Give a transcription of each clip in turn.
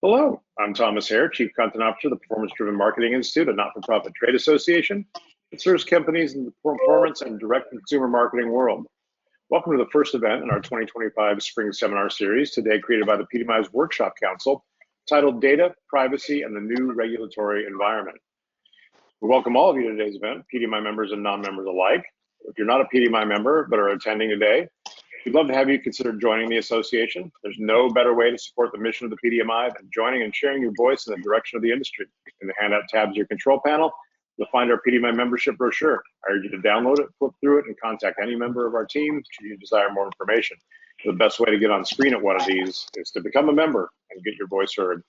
Hello, I'm Thomas Hare, Chief Content Officer of the Performance-Driven Marketing Institute, a not-for-profit trade association that serves companies in the performance and direct consumer marketing world. Welcome to the first event in our 2025 Spring Seminar Series, today created by the PDMI Workshop Council, titled Data, Privacy, and the New Regulatory Environment. We welcome all of you to today's event, PDMI members and non-members alike. If you're not a PDMI member but are attending today, we'd love to have you consider joining the association. There's no better way to support the mission of the PDMI than joining and sharing your voice in the direction of the industry. In the handout tabs of your control panel, you'll find our PDMI membership brochure. I urge you to download it, flip through it, and contact any member of our team should you desire more information. The best way to get on screen at one of these is to become a member and get your voice heard.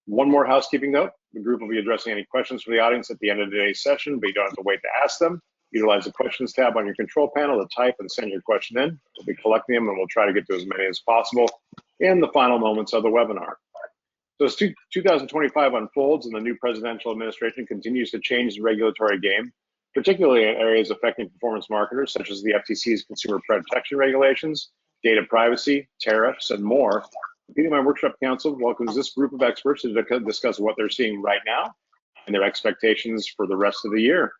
One more housekeeping note, the group will be addressing any questions from the audience at the end of today's session, but you don't have to wait to ask them. Utilize the questions tab on your control panel to type and send your question in. We'll be collecting them and we'll try to get to as many as possible in the final moments of the webinar. So as 2025 unfolds and the new presidential administration continues to change the regulatory game, particularly in areas affecting performance marketers, such as the FTC's consumer protection regulations, data privacy, tariffs, and more, the PDMI Workshop Council welcomes this group of experts to discuss what they're seeing right now and their expectations for the rest of the year.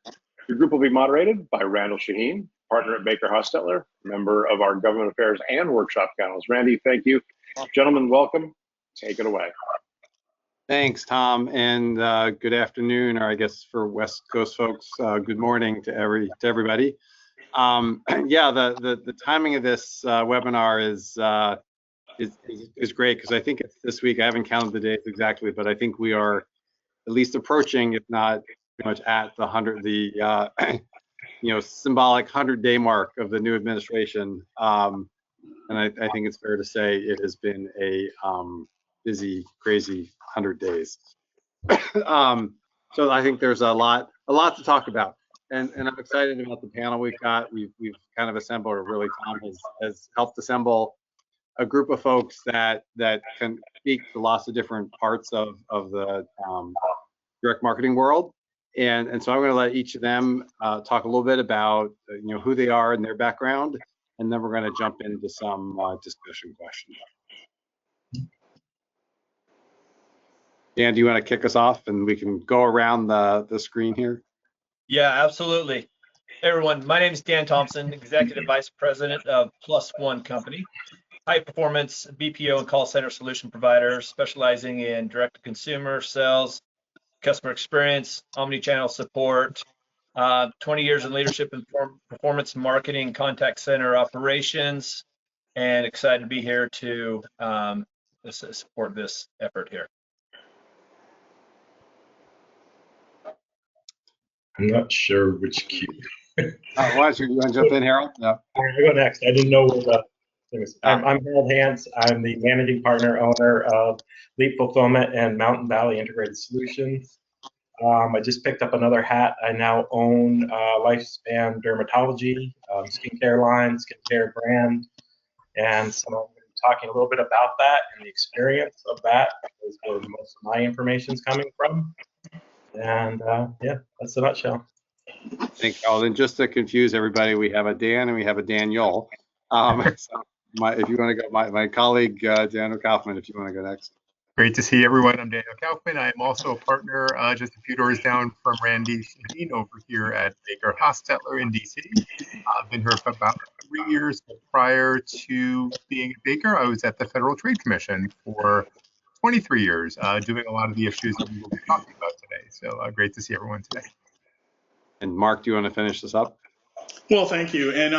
The group will be moderated by Randal, Shaheen, partner at BakerHostetler, member of our Government Affairs and Workshop Councils. Randy, thank you. Gentlemen, welcome. Take it away. Thanks, Tom, and good afternoon, or I guess for West Coast folks, good morning to everybody. Yeah, the timing of this webinar is great because I think it's this week. I haven't counted the days exactly, but I think we are at least approaching, if not pretty much at the symbolic 100-day mark of the new administration, and I think it's fair to say it has been a busy, crazy 100 days. So I think there's a lot to talk about, and I'm excited about the panel we've got. We've kind of assembled, or really Tom has helped assemble a group of folks that can speak to lots of different parts of the direct marketing world. And so I'm going to let each of them talk a little bit about who they are and their background, and then we're going to jump into some discussion questions. Dan, do you want to kick us off, and we can go around the screen here? Yeah, absolutely. Hey everyone, my name is Dan Thompson, Executive Vice President of PlusOne Company, high performance BPO and call center solution provider specializing in direct to consumer sales, customer experience, omni-channel support, 20 years in leadership and performance marketing, contact center operations, and excited to be here to support this effort here. I'm not sure which cue. Why don't you want to jump in, Harold? Yeah. I'll go next. I didn't know where the thing was. I'm Harold Hance. I'm the managing partner, owner of Leap Fulfillment and Mountain Valley Integrated Solutions. I just picked up another hat. I now own Lifespan Dermatology, skincare line, skincare brand, and so I'm going to be talking a little bit about that and the experience of that is where most of my information is coming from. And yeah, that's the nutshell. Thanks, Harold. And just to confuse everybody, we have a Dan and we have a Daniel. So if you want to go, my colleague Daniel Kaufman, if you want to go next. Great to see everyone. I'm Daniel Kaufman. I'm also a partner just a few doors down from Randy Shaheen over here at BakerHostetler in DC. I've been here for about 3 years, but prior to being at Baker, I was at the Federal Trade Commission for 23 years, doing a lot of the issues that we will be talking about today. So great to see everyone today. And Mark, do you want to finish this up? Well, thank you. And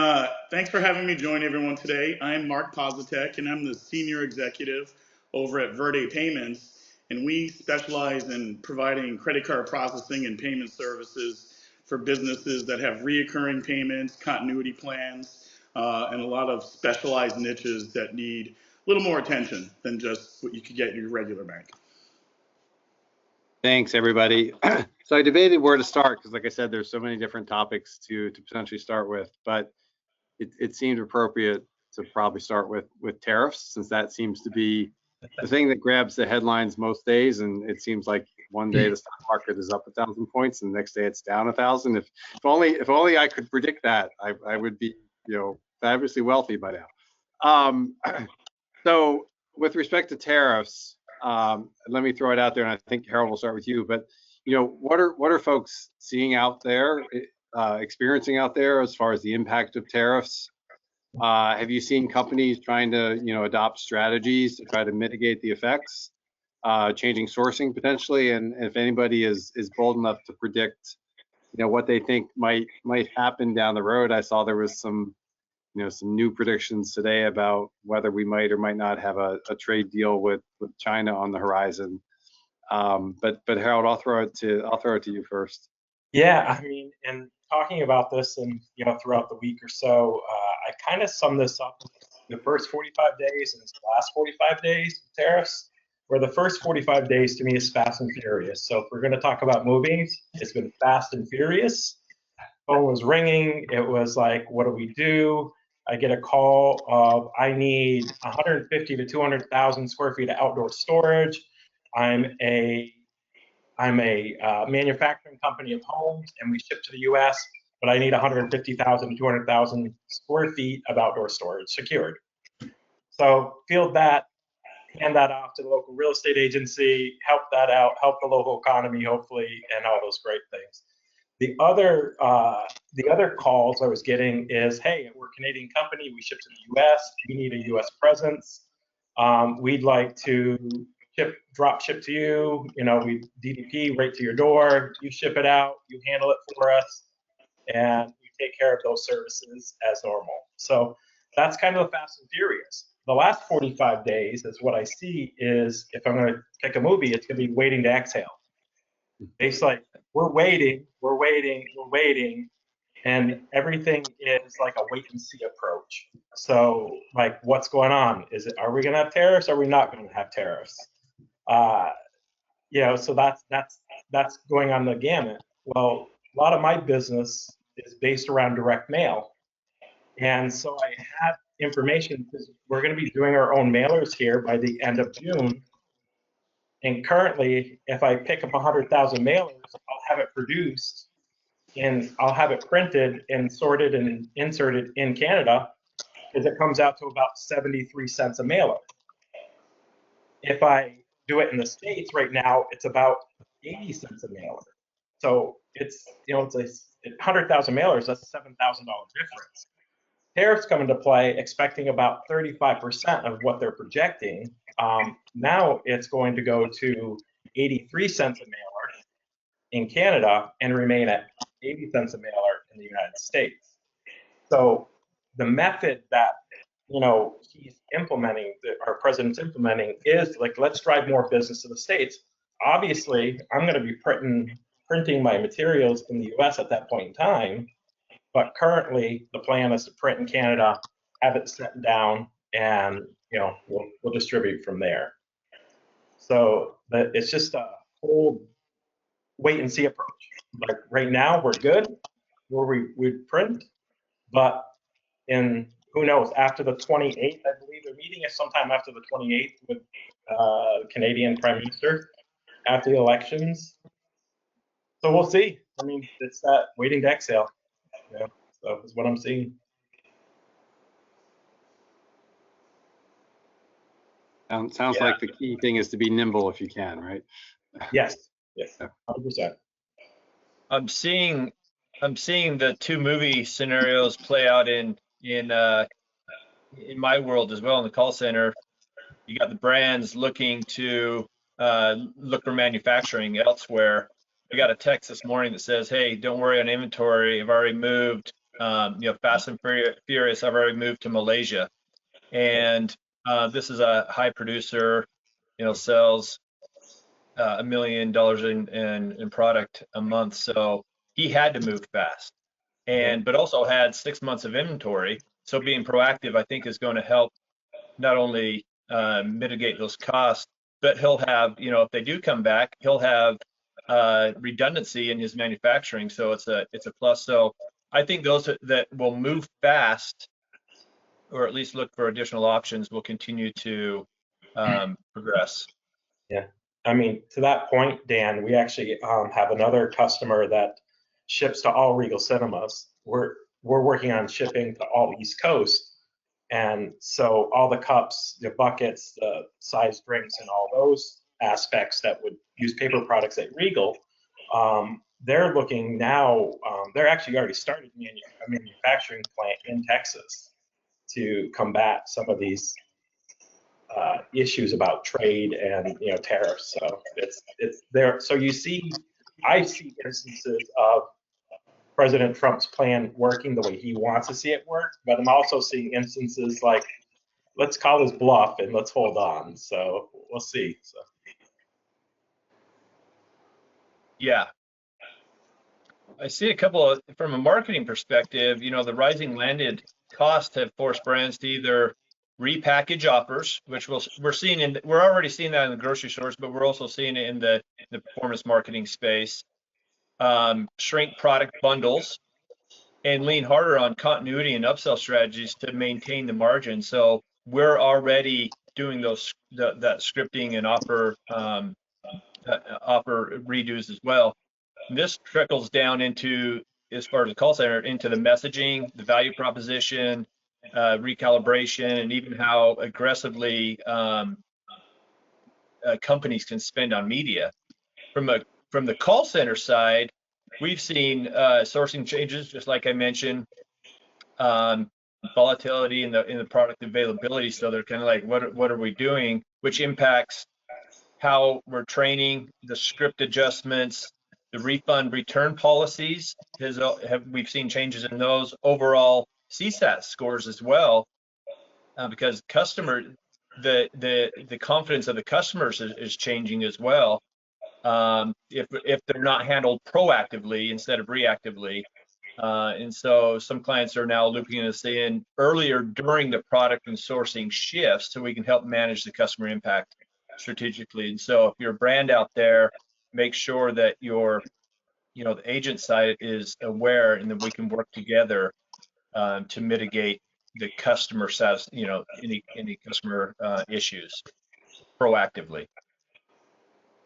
thanks for having me join everyone today. I'm Mark Poczatek, and I'm the Senior Executive over at Verde Payments. And we specialize in providing credit card processing and payment services for businesses that have reoccurring payments, continuity plans, and a lot of specialized niches that need a little more attention than just what you could get in your regular bank. Thanks, everybody. So I debated where to start because, like I said, there's so many different topics to potentially start with, but it seemed appropriate to probably start with tariffs, since that seems to be the thing that grabs the headlines most days. And it seems like one day the stock market is up 1,000 points, and the next day it's down 1,000. If only I could predict that, I would be fabulously wealthy by now. So with respect to tariffs, let me throw it out there, and I think Harold will start with you. But what are folks seeing out there, experiencing out there as far as the impact of tariffs? Have you seen companies trying to adopt strategies to try to mitigate the effects, changing sourcing potentially? And if anybody is bold enough to predict what they think might happen down the road, I saw there was some new predictions today about whether we might or might not have a trade deal with China on the horizon. But Harold, I'll throw it to you first. Yeah, I mean, and talking about this and throughout the week or so, I kind of sum this up. The first 45 days and the last 45 days of tariffs, where the first 45 days to me is fast and furious. So if we're going to talk about movies, it's been fast and furious. Phone was ringing. It was like, what do we do? I get a call of, I need 150 to 200,000 square feet of outdoor storage. I'm a manufacturing company of homes, and we ship to the U.S., but I need 150,000 to 200,000 square feet of outdoor storage secured. So field that, hand that off to the local real estate agency, help that out, help the local economy, hopefully, and all those great things. The other calls I was getting is, hey, we're a Canadian company, we ship to the U.S., we need a U.S. presence. We'd like to drop ship to you, we DDP right to your door, you ship it out, you handle it for us, and we take care of those services as normal. So that's kind of the fast and furious. The last 45 days is what I see is, if I'm going to pick a movie, it's going to be waiting to exhale. It's like, we're waiting, and everything is like a wait and see approach. So like, what's going on? Are we going to have tariffs? Or are we not going to have tariffs? So that's going on the gamut. Well, a lot of my business is based around direct mail. And so I have information, because we're going to be doing our own mailers here by the end of June. And currently, if I pick up 100,000 mailers, I'll have it produced and I'll have it printed and sorted and inserted in Canada, because it comes out to about 73 cents a mailer. If I do it in the States right now, it's about 80 cents a mailer. So it's, it's 100,000 mailers, that's a $7,000 difference. Tariffs come into play, expecting about 35% of what they're projecting. Now it's going to go to 83 cents a mailer in Canada and remain at 80 cents a mailer in the United States. So the method that he's implementing, our president's implementing, is like, let's drive more business to the States. Obviously, I'm going to be printing my materials in the US at that point in time, but currently the plan is to print in Canada, have it set down, and we'll distribute from there. So it's just a whole wait and see approach. Like right now we're good where we print, but in who knows, after the 28th, I believe they're meeting is sometime after the 28th with the Canadian Prime Minister after the elections. So we'll see. I mean, it's that waiting to exhale. So is what I'm seeing. Sounds like the key thing is to be nimble if you can, right? Yes, 100%. I'm seeing the two movie scenarios play out in my world as well in the call center. You got the brands looking to look for manufacturing elsewhere. I got a text this morning that says, "Hey, don't worry on inventory. I've already moved. Fast and Furious. I've already moved to Malaysia." And this is a high producer. Sells $1 million in product a month. So he had to move fast, but also had 6 months of inventory. So being proactive, I think, is going to help not only mitigate those costs, but he'll have, if they do come back, he'll have redundancy in his manufacturing. So it's a plus. So I think those that will move fast, or at least look for additional options, will continue to progress. Yeah. I mean, to that point, Dan, we actually have another customer that ships to all Regal cinemas. We're working on shipping to all East Coast, And so all the cups, the buckets, the size drinks, and all those aspects that would use paper products at Regal, they're looking now, they're actually already started a manufacturing plant in Texas to combat some of these issues about trade and tariffs. So it's there. So I see instances of President Trump's plan working the way he wants to see it work, but I'm also seeing instances like, let's call this bluff and let's hold on. So we'll see. So. Yeah. I see a couple of, from a marketing perspective, the rising landed costs have forced brands to either repackage offers, which we're already seeing that in the grocery stores, but we're also seeing it in the performance marketing space, shrink product bundles, and lean harder on continuity and upsell strategies to maintain the margin. So we're already doing that scripting and offer redos as well. And this trickles down into, as far as the call center, into the messaging, the value proposition, recalibration, and even how aggressively companies can spend on media. From the call center side, we've seen sourcing changes, just like I mentioned, volatility in the product availability. So they're kind of like, what are we doing? Which impacts how we're training, the script adjustments, the refund return policies. We've seen changes in those, overall CSAT scores as well, because the confidence of the customers is changing as well. If they're not handled proactively instead of reactively. And so some clients are now looping us in earlier during the product and sourcing shifts so we can help manage the customer impact strategically. And so if you're a brand out there, make sure that the agent side is aware, and that we can work together to mitigate the customer any customer issues proactively.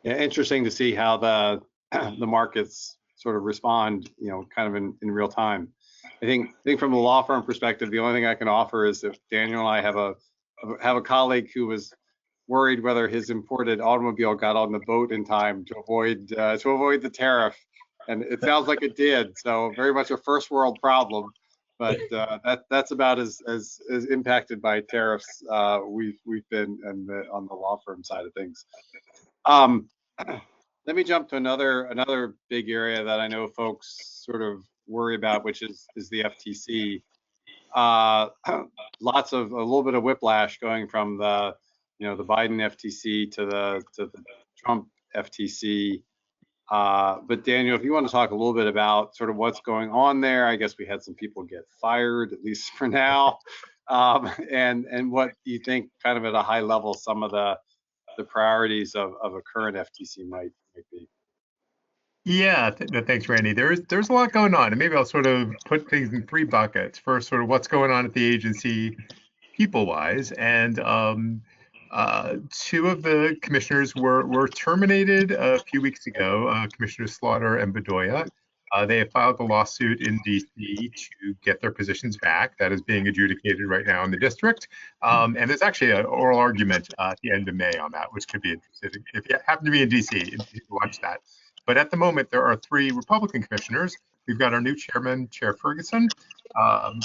Yeah, interesting to see how the markets sort of respond, kind of in real time. I think from a law firm perspective, the only thing I can offer is that Daniel and I have a colleague who was worried whether his imported automobile got on the boat in time to avoid the tariff, and it sounds like it did. So very much a first world problem, but that's about as impacted by tariffs we've been on the law firm side of things. Let me jump to another big area that I know folks sort of worry about, which is the FTC. A little bit of whiplash going from the Biden FTC to the Trump FTC. But Daniel, if you want to talk a little bit about sort of what's going on there, I guess we had some people get fired, at least for now, and what you think, kind of at a high level, some of the priorities of a current FTC might be. Yeah, thanks, Randy. There's a lot going on, and maybe I'll sort of put things in three buckets. First, sort of what's going on at the agency, people-wise, and two of the commissioners were terminated a few weeks ago, Commissioners Slaughter and Bedoya. They have filed a lawsuit in DC to get their positions back. That is being adjudicated right now in the district. And there's actually an oral argument at the end of May on that, which could be interesting. If you happen to be in DC, you can watch that. But at the moment, there are three Republican commissioners. We've got our new chairman, Chair Ferguson,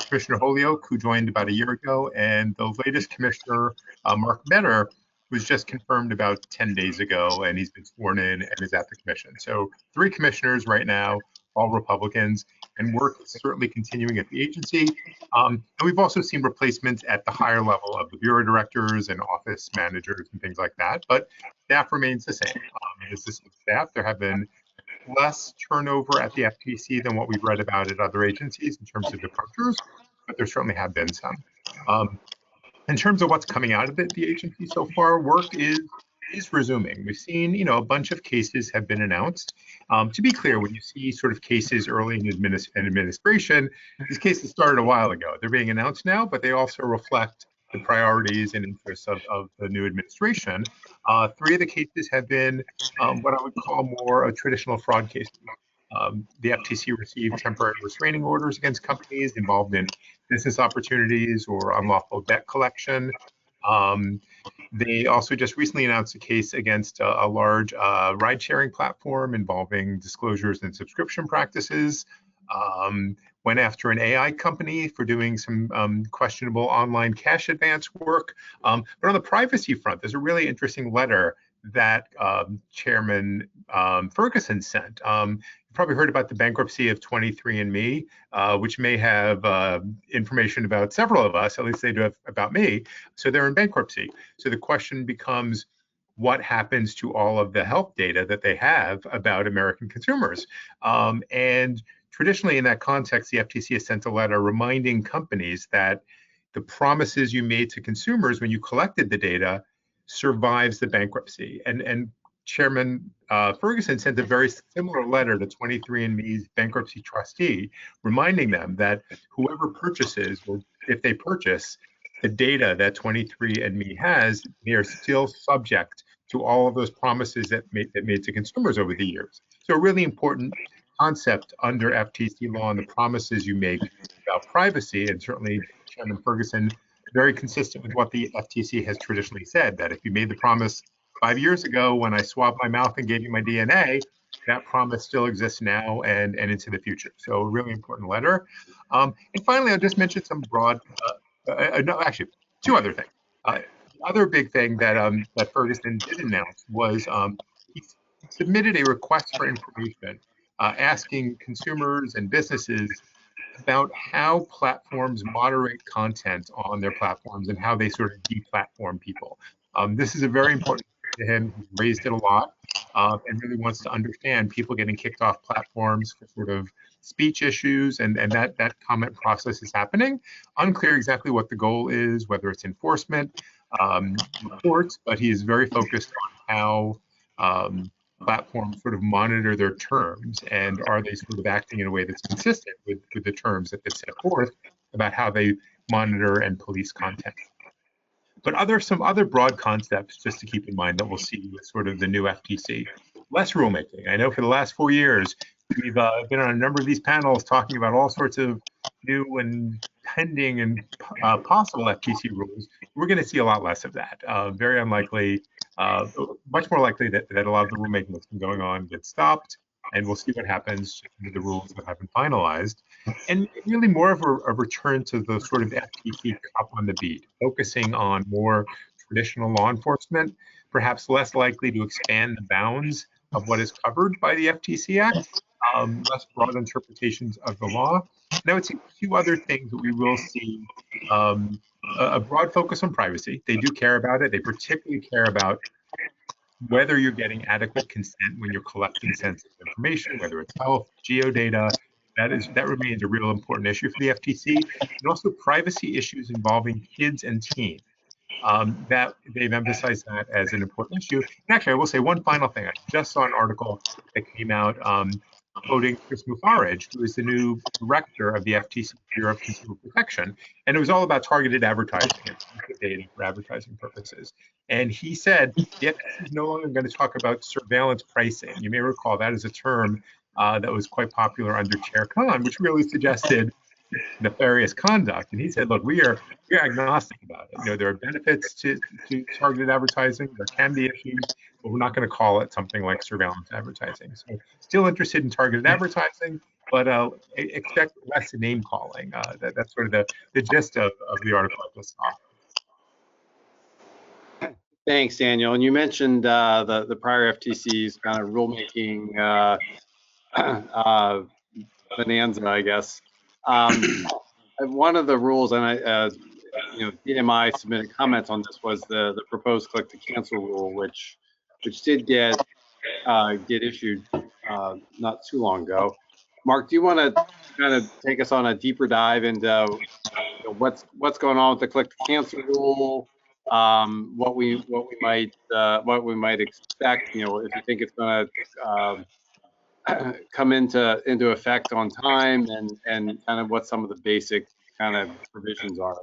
Commissioner Holyoke, who joined about a year ago, and the latest commissioner, Mark Metter, was just confirmed about 10 days ago, and he's been sworn in and is at the commission. So three commissioners right now, all Republicans, and work is certainly continuing at the agency. And we've also seen replacements at the higher level of the bureau directors and office managers and things like that, but staff remains the same. Assistant staff, there have been less turnover at the FTC than what we've read about at other agencies in terms of departures, but there certainly have been some. In terms of what's coming out of the agency so far, work is resuming. We've seen, a bunch of cases have been announced. To be clear, when you see sort of cases early in administration, these cases started a while ago. They're being announced now, but they also reflect the priorities and interests of the new administration. Three of the cases have been what I would call more a traditional fraud case. The FTC received temporary restraining orders against companies involved in business opportunities or unlawful debt collection. They also just recently announced a case against a large ride-sharing platform involving disclosures and subscription practices. Went after an AI company for doing some questionable online cash advance work. But on the privacy front, there's a really interesting letter that Chairman Ferguson sent. You've probably heard about the bankruptcy of 23andMe, which may have information about several of us, at least they do have about me. So they're in bankruptcy. So the question becomes, what happens to all of the health data that they have about American consumers? And traditionally in that context, the FTC has sent a letter reminding companies that the promises you made to consumers when you collected the data survives the bankruptcy. And Chairman Ferguson sent a very similar letter to 23andMe's bankruptcy trustee, reminding them that whoever purchases, or if they purchase, the data that 23andMe has, they are still subject to all of those promises that made to consumers over the years. So a really important concept under FTC law and the promises you make about privacy, and certainly Chairman Ferguson, very consistent with what the FTC has traditionally said, that if you made the promise 5 years ago when I swabbed my mouth and gave you my DNA, that promise still exists now and into the future. So a really important letter. And finally, I'll just mention some broad, no, actually, two other things. The other big thing that that Ferguson did announce was he submitted a request for information asking consumers and businesses about how platforms moderate content on their platforms and how they sort of deplatform people. This is a very important to him. He's raised it a lot and really wants to understand people getting kicked off platforms for sort of speech issues, and that comment process is happening. Unclear exactly what the goal is, whether it's enforcement, reports, but he is very focused on how platforms sort of monitor their terms, and are they sort of acting in a way that's consistent with the terms that they've set forth about how they monitor and police content. But some other broad concepts just to keep in mind that we'll see with sort of the new FTC. Less rulemaking. I know for the last 4 years, we've been on a number of these panels talking about all sorts of new and pending and possible FTC rules. We're going to see a lot less of that. Very unlikely, much more likely that a lot of the rulemaking that's been going on gets stopped, and we'll see what happens with the rules that have been finalized. And really more of a return to the sort of FTC cop on the beat, focusing on more traditional law enforcement, perhaps less likely to expand the bounds of what is covered by the FTC Act, less broad interpretations of the law. And I would say two other things that we will see, a broad focus on privacy. They do care about it. They particularly care about whether you're getting adequate consent when you're collecting sensitive information, whether it's health, geodata. That remains a real important issue for the FTC, and also privacy issues involving kids and teens. That they've emphasized that as an important issue. And actually, I will say one final thing. I just saw an article that came out quoting Chris Mufarage, who is the new director of the FTC Bureau of Consumer Protection, and it was all about targeted advertising and data for advertising purposes. And he said the FTC is no longer going to talk about surveillance pricing. You may recall that is a term that was quite popular under Chair Khan, which really suggested nefarious conduct. And he said, look, we're agnostic about it. You know, there are benefits to targeted advertising. There can be issues, but we're not going to call it something like surveillance advertising. So still interested in targeted advertising, but expect less name calling. That's sort of the gist of the article I just saw. Thanks, Daniel. And you mentioned the prior FTC's kind of rulemaking bonanza, I guess. One of the rules, and PDMI submitted comments on this, was the proposed click to cancel rule, which did get issued not too long ago. Mark, do you want to kind of take us on a deeper dive into what's going on with the click to cancel rule? What we might expect? If you think it's going to come into effect on time, and kind of what some of the basic kind of provisions are.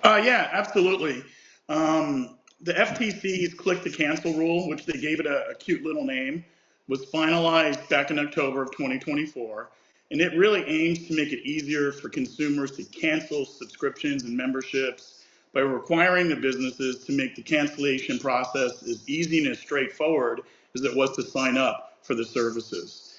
Yeah, absolutely. The FTC's click to cancel rule, which they gave it a cute little name, was finalized back in October of 2024. and it really aims to make it easier for consumers to cancel subscriptions and memberships by requiring the businesses to make the cancellation process as easy and as straightforward as it was to sign up for the services.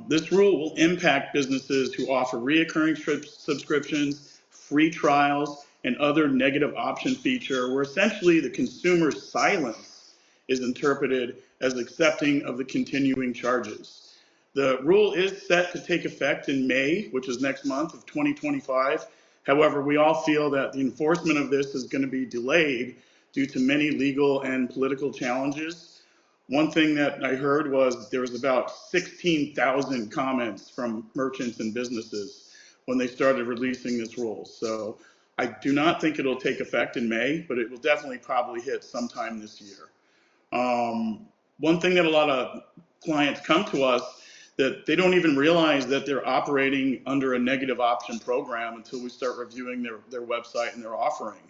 This rule will impact businesses who offer reoccurring subscriptions, free trials, and other negative option feature where essentially the consumer's silence is interpreted as accepting of the continuing charges. The rule is set to take effect in May, which is next month of 2025. However, we all feel that the enforcement of this is going to be delayed due to many legal and political challenges. One thing that I heard was there was about 16,000 comments from merchants and businesses when they started releasing this rule. So I do not think it'll take effect in May, but it will definitely probably hit sometime this year. One thing that a lot of clients come to us that they don't even realize that they're operating under a negative option program until we start reviewing their website and their offering.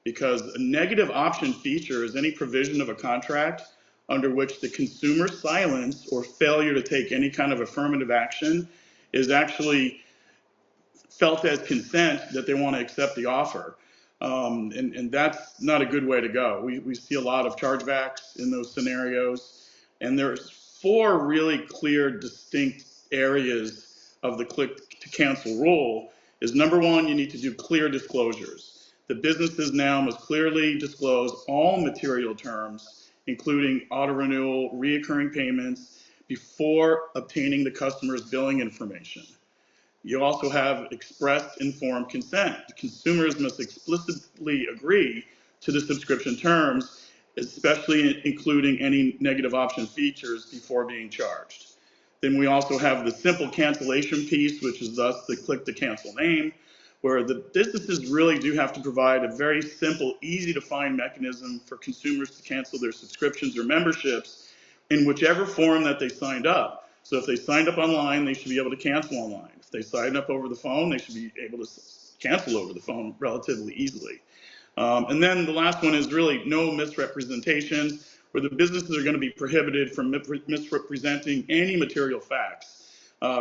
Because a negative option feature is any provision of a contract under which the consumer's silence or failure to take any kind of affirmative action is actually felt as consent that they want to accept the offer. And that's not a good way to go. We see a lot of chargebacks in those scenarios. And there's 4 really clear, distinct areas of the click to cancel rule. Is number 1, you need to do clear disclosures. The businesses now must clearly disclose all material terms, including auto renewal, reoccurring payments, before obtaining the customer's billing information. You also have expressed informed consent. Consumers must explicitly agree to the subscription terms, especially including any negative option features before being charged. Then we also have the simple cancellation piece, which is thus the click to cancel name, where the businesses really do have to provide a very simple, easy to find mechanism for consumers to cancel their subscriptions or memberships in whichever form that they signed up. So if they signed up online, they should be able to cancel online. If they signed up over the phone, they should be able to cancel over the phone relatively easily. And then the last one is really no misrepresentation, where the businesses are going to be prohibited from misrepresenting any material facts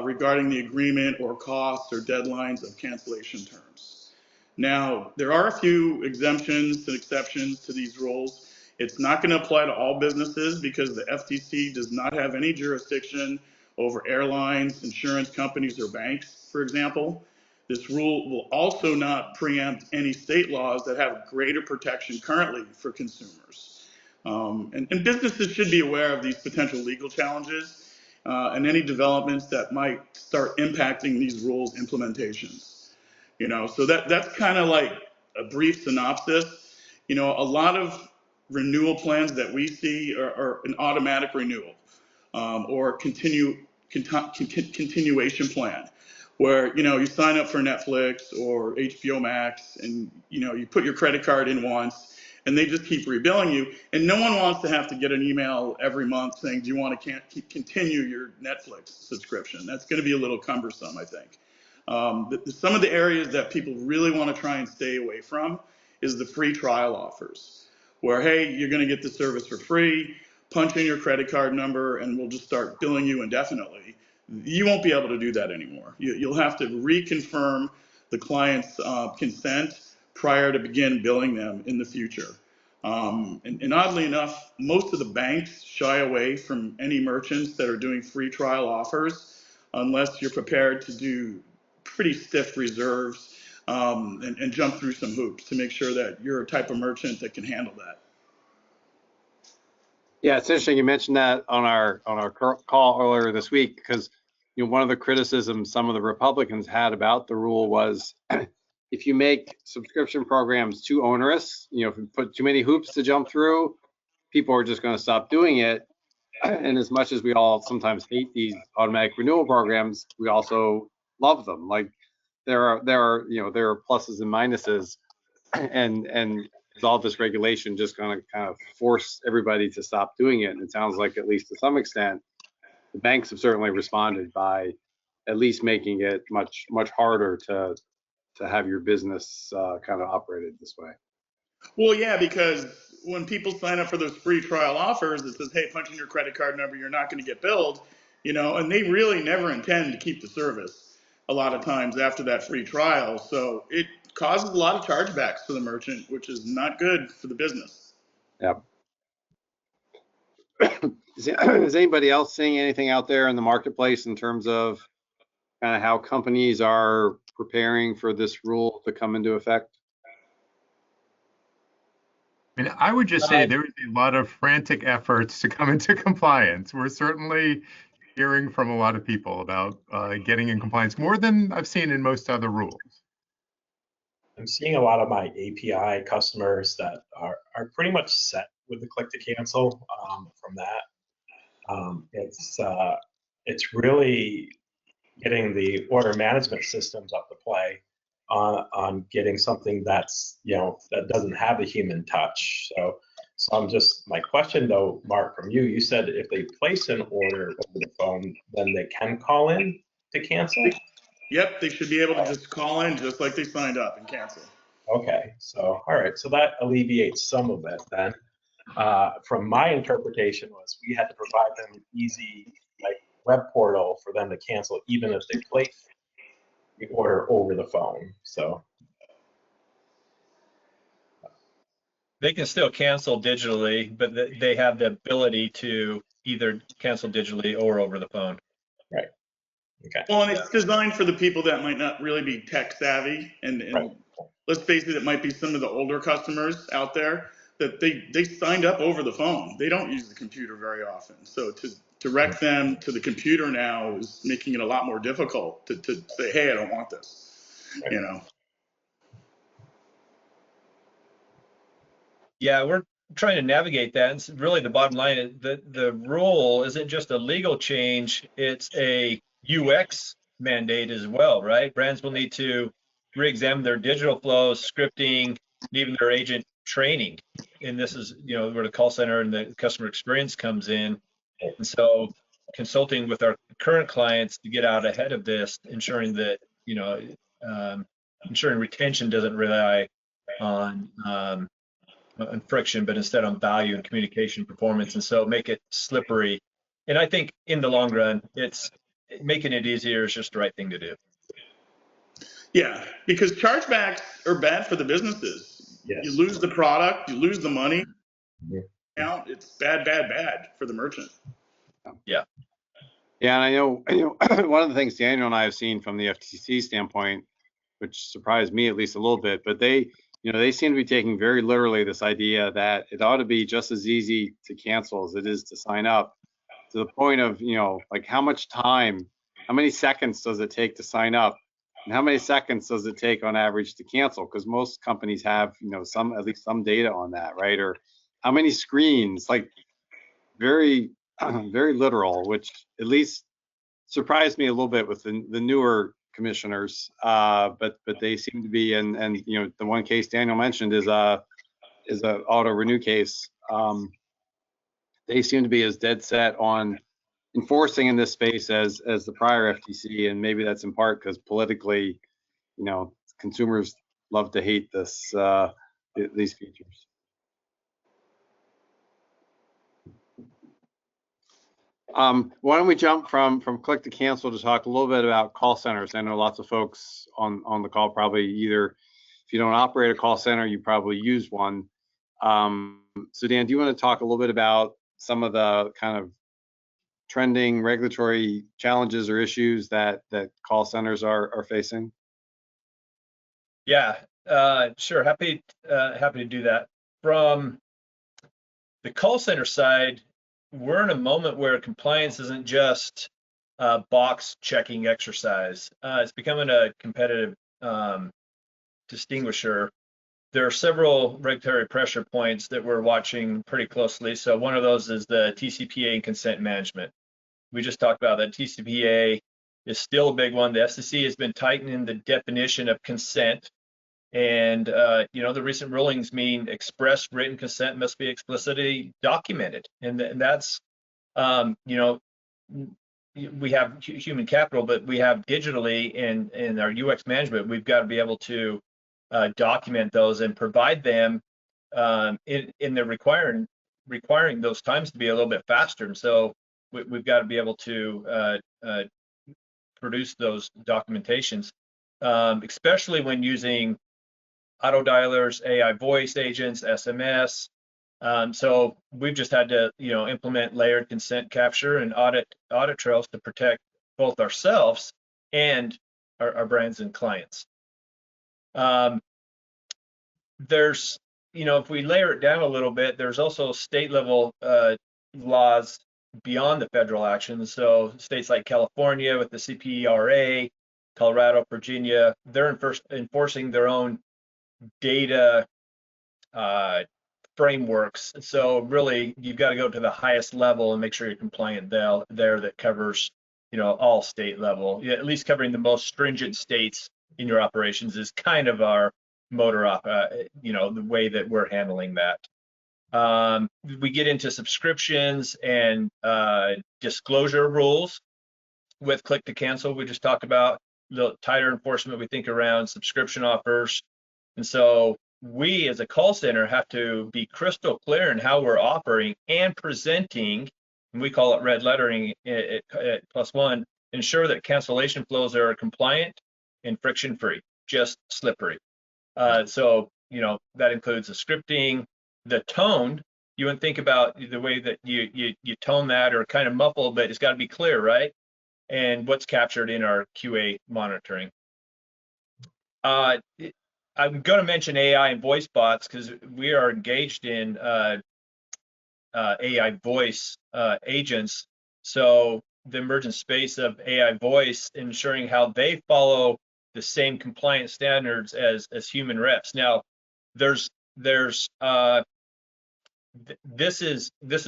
regarding the agreement or costs or deadlines of cancellation terms. Now, there are a few exemptions and exceptions to these rules. It's not going to apply to all businesses because the FTC does not have any jurisdiction over airlines, insurance companies, or banks, for example. This rule will also not preempt any state laws that have greater protection currently for consumers. And businesses should be aware of these potential legal challenges and any developments that might start impacting these rules implementations. You know, so that's kind of like a brief synopsis. You know, a lot of renewal plans that we see are an automatic renewal or continuation plan, where, you know, you sign up for Netflix or HBO Max and, you know, you put your credit card in once and they just keep rebilling you. And no one wants to have to get an email every month saying, do you want to continue your Netflix subscription? That's going to be a little cumbersome, I think. Some of the areas that people really want to try and stay away from is the free trial offers, where, hey, you're going to get the service for free, punch in your credit card number, and we'll just start billing you indefinitely. You won't be able to do that anymore. You'll have to reconfirm the client's consent prior to begin billing them in the future. And oddly enough, most of the banks shy away from any merchants that are doing free trial offers unless you're prepared to do pretty stiff reserves and jump through some hoops to make sure that you're a type of merchant that can handle that. Yeah, it's interesting you mentioned that on our call earlier this week, because, you know, one of the criticisms some of the Republicans had about the rule was if you make subscription programs too onerous, you know, if you put too many hoops to jump through, people are just going to stop doing it. And as much as we all sometimes hate these automatic renewal programs, we also love them. Like there are pluses and minuses, and is all this regulation just going to kind of force everybody to stop doing it? And it sounds like, at least to some extent, the banks have certainly responded by at least making it much harder to have your business kind of operated this way. Well, yeah, because when people sign up for those free trial offers, it says, hey, punch in your credit card number, you're not going to get billed. you know, and they really never intend to keep the service a lot of times after that free trial. So it causes a lot of chargebacks to the merchant, which is not good for the business. Yep. Is anybody else seeing anything out there in the marketplace in terms of kind of how companies are preparing for this rule to come into effect? I mean, I would just say there is a lot of frantic efforts to come into compliance. We're certainly hearing from a lot of people about getting in compliance, more than I've seen in most other rules. I'm seeing a lot of my API customers that are pretty much set with the click to cancel from that. It's really getting the order management systems up to play on getting something that's, you know, that doesn't have the human touch. So I'm just, my question though, Mark, from you said if they place an order over the phone, then they can call in to cancel? Yep, they should be able to just call in just like they signed up and cancel. Okay, so, all right, so that alleviates some of it then. From my interpretation was we had to provide them an easy like web portal for them to cancel even if they place the order over the phone. So They can still cancel digitally, but they have the ability to either cancel digitally or over the phone. right. Okay. Well, and it's designed for the people that might not really be tech savvy, and Right. let's face it, it might be some of the older customers out there that they signed up over the phone. They don't use the computer very often. So to direct them to the computer now is making it a lot more difficult to say, hey, I don't want this, Right. you know. Yeah, we're trying to navigate that. And really the bottom line is that the rule isn't just a legal change, it's a UX mandate as well, right? Brands will need to re-examine their digital flows, scripting, and even their agent training. And this is, you know, where the call center and the customer experience comes in. And so consulting with our current clients to get out ahead of this, ensuring that, you know, ensuring retention doesn't rely on friction, but instead on value and communication performance. And so make it slippery. And I think in the long run, it's making it easier is just the right thing to do. Yeah, because chargebacks are bad for the businesses. Yes. You lose the product, you lose the money. Mhm. It's bad for the merchant. Yeah. Yeah, and I know one of the things Daniel and I have seen from the FTC standpoint, which surprised me at least a little bit, but they seem to be taking very literally this idea that it ought to be just as easy to cancel as it is to sign up, to the point of, you know, like how much time, how many seconds does it take to sign up, and how many seconds does it take on average to cancel? Because most companies have, you know, at least some data on that, right? Or how many screens, like very, very literal, which at least surprised me a little bit with the newer commissioners, but they seem to be, and you know, the one case Daniel mentioned is a auto renew case. They seem to be as dead set on enforcing in this space as the prior FTC, and maybe that's in part because politically, you know, consumers love to hate these features. Why don't we jump from click to cancel to talk a little bit about call centers? I know lots of folks on the call probably either, if you don't operate a call center, you probably use one. So Dan, do you want to talk a little bit about some of the kind of trending regulatory challenges or issues that call centers are facing? Yeah, sure. Happy to do that. From the call center side, we're in a moment where compliance isn't just a box checking exercise. It's becoming a competitive distinguisher. There are several regulatory pressure points that we're watching pretty closely. So one of those is the TCPA and consent management. We just talked about that. TCPA is still a big one. The FCC has been tightening the definition of consent. And, you know, the recent rulings mean express written consent must be explicitly documented. And that's, you know, we have human capital, but we have digitally in our UX management, we've got to be able to document those and provide them in the requiring those times to be a little bit faster. And so we've got to be able to produce those documentations, especially when using auto dialers, AI voice agents, SMS. So we've just had to, implement layered consent capture and audit trails to protect both ourselves and our brands and clients. There's, if we layer it down a little bit, there's also state level laws beyond the federal action. So states like California with the CPERA, Colorado, Virginia, they're enforcing their own data frameworks. So really, you've got to go to the highest level and make sure you're compliant there that covers, all state level. At least covering the most stringent states in your operations is kind of our the way that we're handling that. We get into subscriptions and disclosure rules with click to cancel. We just talked about the tighter enforcement we think around subscription offers. And so we as a call center have to be crystal clear in how we're offering and presenting, and we call it red lettering at PlusOne, ensure that cancellation flows are compliant and friction free, just slippery. So, that includes the scripting, the tone. You wouldn't think about the way that you tone that or kind of muffle, but it's got to be clear, right? And what's captured in our QA monitoring. I'm going to mention AI and voice bots because we are engaged in AI voice agents. So the emergent space of AI voice, ensuring how they follow the same compliance standards as human reps. Now, this is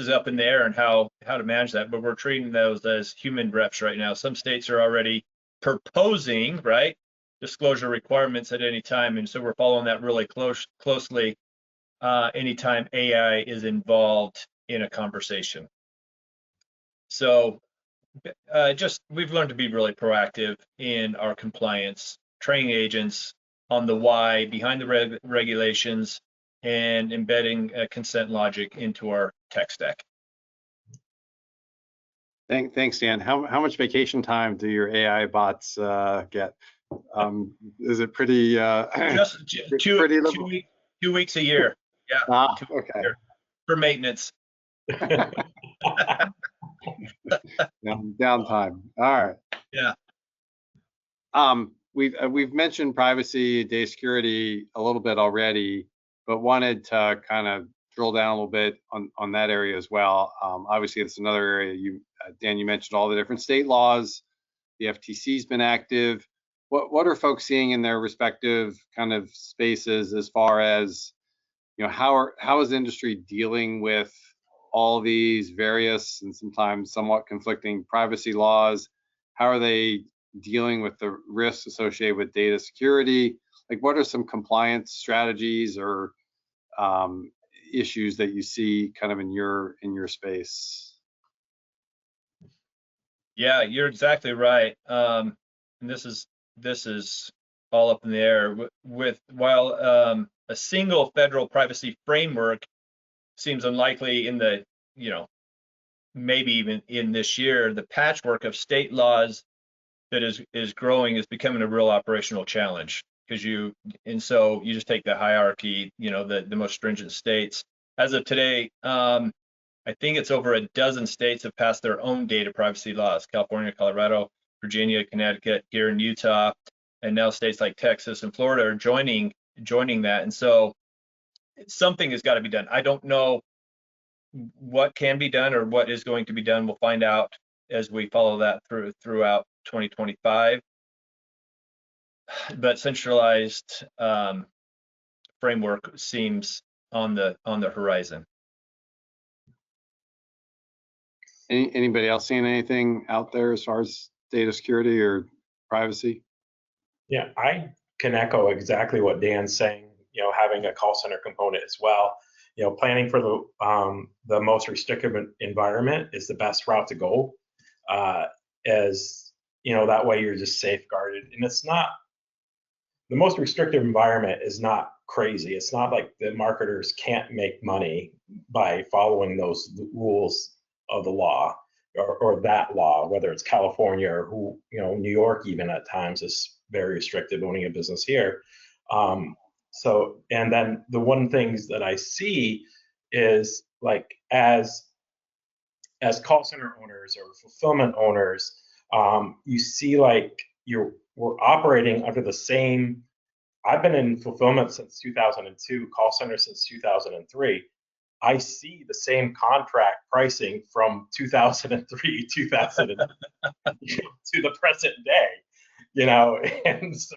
up in the air and how to manage that, but we're treating those as human reps right now. Some states are already proposing, right, disclosure requirements at any time, and so we're following that really closely anytime AI is involved in a conversation. So we've learned to be really proactive in our compliance, training agents on the why behind the regulations, and embedding consent logic into our tech stack. Thanks, Dan. How much vacation time do your AI bots get? Is it pretty? Just two weeks a year. Yeah. Okay. For maintenance. Downtime. All right. Yeah. We've mentioned privacy, data security a little bit already, but wanted to kind of drill down a little bit on that area as well. Obviously, it's another area. Dan, you mentioned all the different state laws. The FTC's been active. What are folks seeing in their respective kind of spaces as far as, how is industry dealing with all these various and sometimes somewhat conflicting privacy laws? How are they dealing with the risks associated with data security? Like, what are some compliance strategies or issues that you see kind of in your space? Yeah, you're exactly right. And this is all up in the air. While a single federal privacy framework seems unlikely in the, maybe even in this year, the patchwork of state laws that is growing is becoming a real operational challenge, so you just take the hierarchy, the most stringent states. As of today, I think it's over a dozen states have passed their own data privacy laws: California, Colorado, Virginia, Connecticut, here in Utah, and now states like Texas and Florida are joining that. And so something has got to be done. I don't know what can be done or what is going to be done. We'll find out as we follow that throughout 2025. But centralized framework seems on the horizon. Anybody else seeing anything out there as far as data security or privacy? Yeah, I can echo exactly what Dan's saying. Having a call center component as well. Planning for the most restrictive environment is the best route to go. As that way you're just safeguarded, and it's not the most restrictive environment is not crazy. It's not like the marketers can't make money by following those rules of the law. or that law, whether it's California or New York even at times is very restricted owning a business here. So, and then the one things that I see is like as call center owners or fulfillment owners, you see like we're operating under the same. I've been in fulfillment since 2002, call center since 2003. I see the same contract pricing from 2003, 2000 to the present day, and so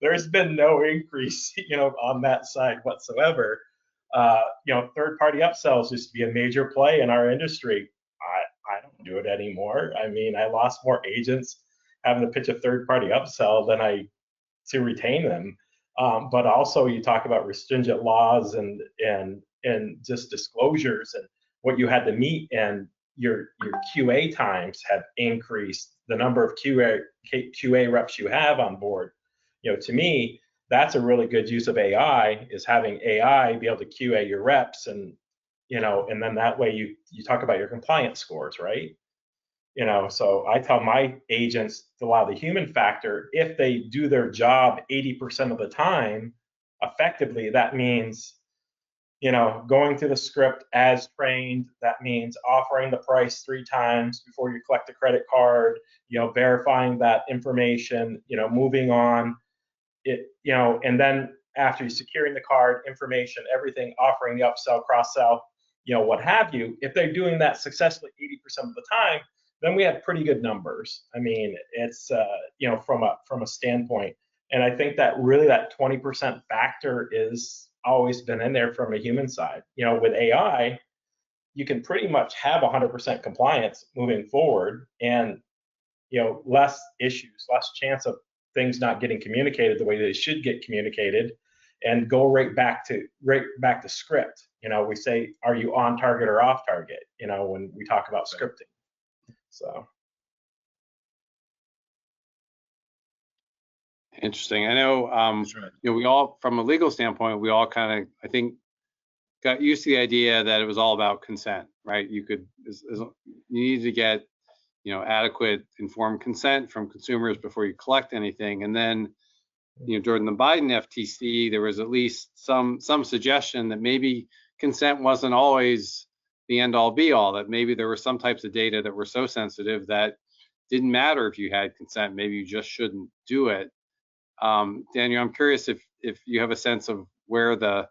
there's been no increase, on that side whatsoever. Third-party upsells used to be a major play in our industry. I don't do it anymore. I mean, I lost more agents having to pitch a third-party upsell than I to retain them. But also, you talk about restringent laws and just disclosures and what you had to meet, and your QA times have increased. The number of QA reps you have on board. To me, that's a really good use of AI, is having AI be able to QA your reps, and and then that way you talk about your compliance scores, right? So I tell my agents to allow the human factor. If they do their job 80% of the time effectively, that means going through the script as trained. That means offering the price 3 times before you collect the credit card, verifying that information, moving on it, and then after you securing the card information, everything, offering the upsell, cross sell, what have you. If they're doing that successfully 80% of the time, then we have pretty good numbers. I mean, it's from a standpoint, and I think that really that 20% factor is always been in there from a human side. With AI, you can pretty much have 100% compliance moving forward, and less issues, less chance of things not getting communicated the way they should get communicated, and go right back to script. We say, are you on target or off target? When we talk about scripting. So interesting. I know, we all, from a legal standpoint, we all kind of, I think, got used to the idea that it was all about consent, right? You need to get, adequate informed consent from consumers before you collect anything. And then, during the Biden FTC, there was at least some suggestion that maybe consent wasn't always the end all be all, that maybe there were some types of data that were so sensitive that didn't matter if you had consent, maybe you just shouldn't do it. Daniel, I'm curious if you have a sense of where the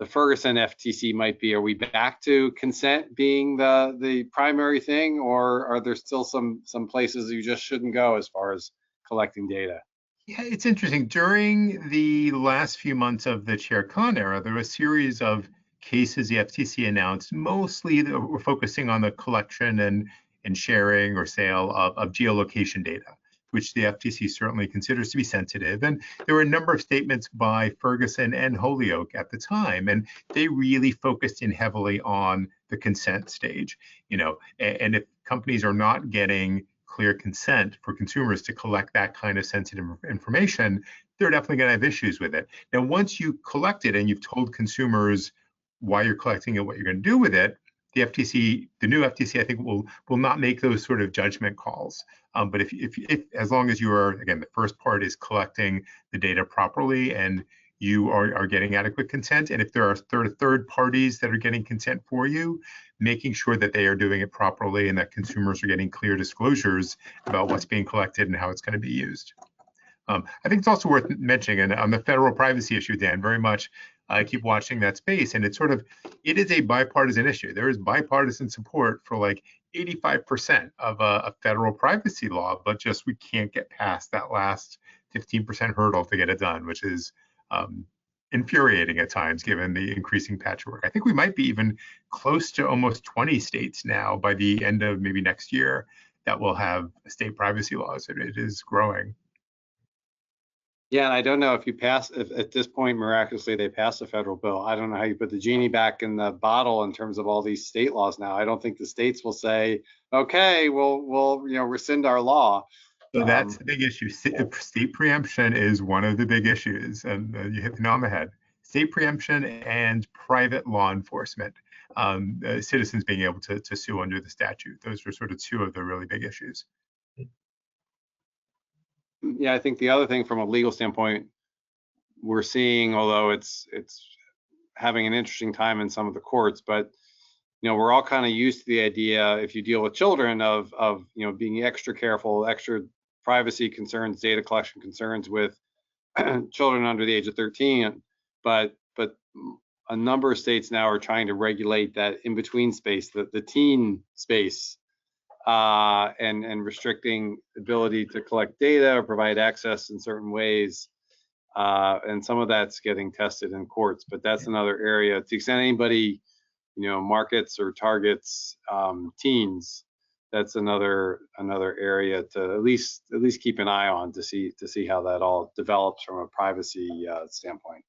Ferguson FTC might be. Are we back to consent being the primary thing, or are there still some places you just shouldn't go as far as collecting data? Yeah, it's interesting. During the last few months of the Chair Khan era, there were a series of cases the FTC announced, mostly that were focusing on the collection and sharing or sale of geolocation data, which the FTC certainly considers to be sensitive. And there were a number of statements by Ferguson and Holyoke at the time, and they really focused in heavily on the consent stage. And if companies are not getting clear consent for consumers to collect that kind of sensitive information, they're definitely going to have issues with it. Now, once you collect it and you've told consumers why you're collecting it, what you're going to do with it, the FTC, the new FTC, I think will not make those sort of judgment calls. But if as long as you are, again, the first part is collecting the data properly and you are getting adequate consent, and if there are third parties that are getting consent for you, making sure that they are doing it properly and that consumers are getting clear disclosures about what's being collected and how it's going to be used. I think it's also worth mentioning, and on the federal privacy issue, Dan, very much I keep watching that space, and it is a bipartisan issue. There is bipartisan support for like 85% of a federal privacy law, but just we can't get past that last 15% hurdle to get it done, which is infuriating at times, given the increasing patchwork. I think we might be even close to almost 20 states now by the end of maybe next year that will have state privacy laws. It is growing. Yeah, and I don't know if at this point, miraculously, they passed a federal bill. I don't know how you put the genie back in the bottle in terms of all these state laws now. I don't think the states will say, okay, we'll rescind our law. So that's the big issue. State preemption is one of the big issues, and you hit the nail on the head. State preemption and private law enforcement. citizens being able to sue under the statute. Those are sort of two of the really big issues. Yeah, I think the other thing from a legal standpoint, we're seeing, although it's having an interesting time in some of the courts, but we're all kind of used to the idea, if you deal with children, of being extra careful, extra privacy concerns, data collection concerns with children under the age of 13. But a number of states now are trying to regulate that in between space, the teen space, and restricting ability to collect data or provide access in certain ways. And some of that's getting tested in courts, but that's another area. To the extent anybody markets or targets teens, that's another area to at least keep an eye on to see how that all develops from a privacy standpoint.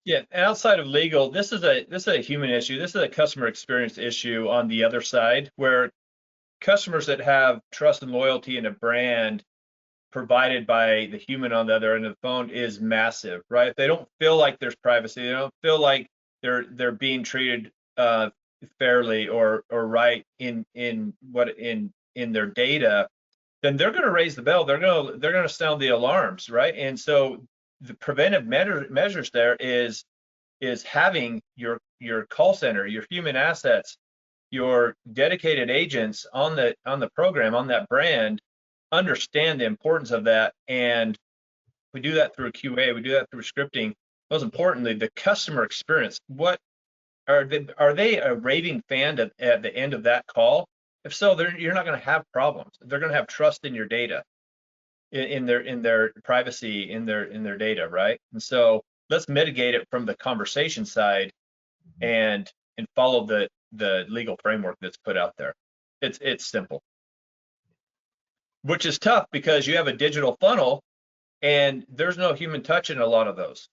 Yeah, and outside of legal, this is a human issue. This is a customer experience issue on the other side, where customers that have trust and loyalty in a brand provided by the human on the other end of the phone is massive, right? If they don't feel like there's privacy, they don't feel like they're being treated fairly or right in their data, then they're going to raise the bell. They're going to sound the alarms, right? And so the preventive measures there is having your call center, your human assets, your dedicated agents on the program, on that brand, understand the importance of that. And we do that through QA, we do that through scripting. Most importantly, the customer experience. What are they a raving fan at the end of that call? If so, you're not going to have problems. They're going to have trust in your data, in their privacy, in their data, right? And so let's mitigate it from the conversation side and follow the legal framework that's put out there. It's simple, which is tough because you have a digital funnel and there's no human touch in a lot of those.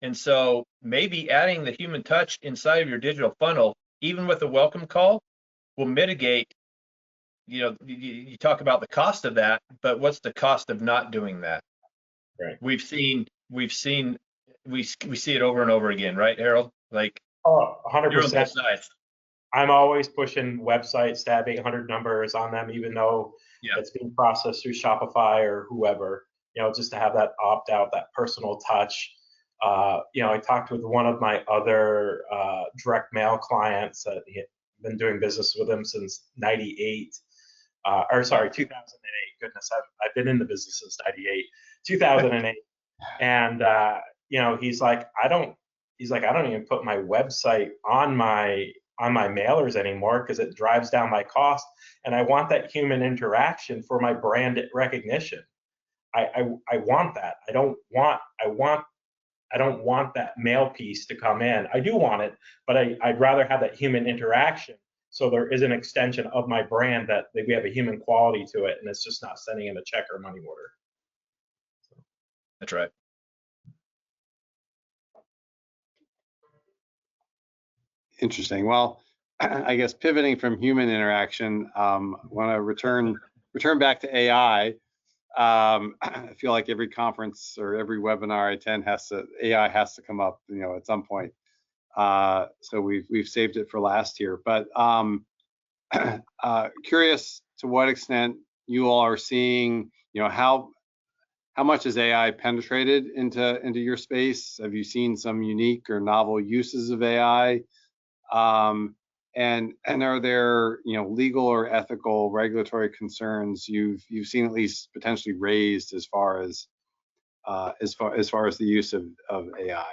And so maybe adding the human touch inside of your digital funnel, even with a welcome call, will mitigate. You talk about the cost of that, but what's the cost of not doing that? Right. We see it over and over again, right, Harold? Like, 100%. You're on both sides. I'm always pushing websites to have 800 numbers on them, even though it's being processed through Shopify or whoever, just to have that opt out, that personal touch. I talked with one of my other direct mail clients that had been doing business with him since 98, 2008. Goodness, I've been in the business since 98, 2008. And, he's like, I don't even put my website on my mailers anymore because it drives down my cost. And I want that human interaction for my brand recognition. I want that. I don't want that mail piece to come in. I do want it, but I'd rather have that human interaction. So there is an extension of my brand that we have a human quality to it, and it's just not sending in a check or money order. That's right. Interesting. Well, I guess pivoting from human interaction, want to return back to AI. I feel like every conference or every webinar I attend AI has to come up, at some point. So we've saved it for last year. But curious to what extent you all are seeing, how much has AI penetrated into your space? Have you seen some unique or novel uses of AI? And are there legal or ethical regulatory concerns you've seen at least potentially raised as far as the use of AI?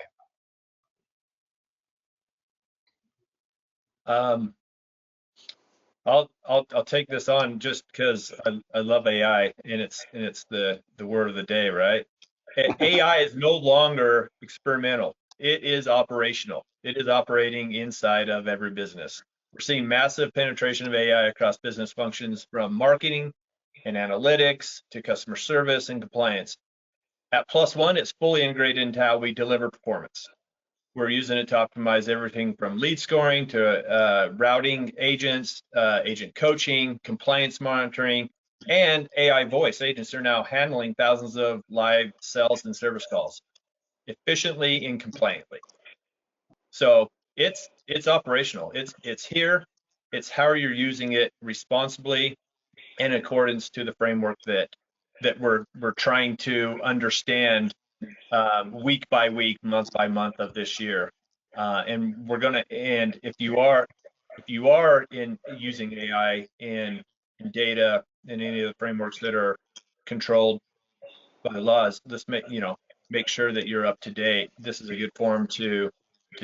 I'll take this on just because I love AI and it's the word of the day, right? AI is no longer experimental. It is operational. It is operating inside of every business. We're seeing massive penetration of AI across business functions, from marketing and analytics to customer service and compliance. At PlusOne, it's fully integrated into how we deliver performance. We're using it to optimize everything from lead scoring to routing agents, agent coaching, compliance monitoring, and AI voice. Agents are now handling thousands of live sales and service calls efficiently and compliantly. So it's operational. It's here. It's how you're using it responsibly in accordance to the framework that we're trying to understand week by week, month by month of this year. And if you are in using AI in data in any of the frameworks that are controlled by laws, let's make sure that you're up to date. This is a good forum to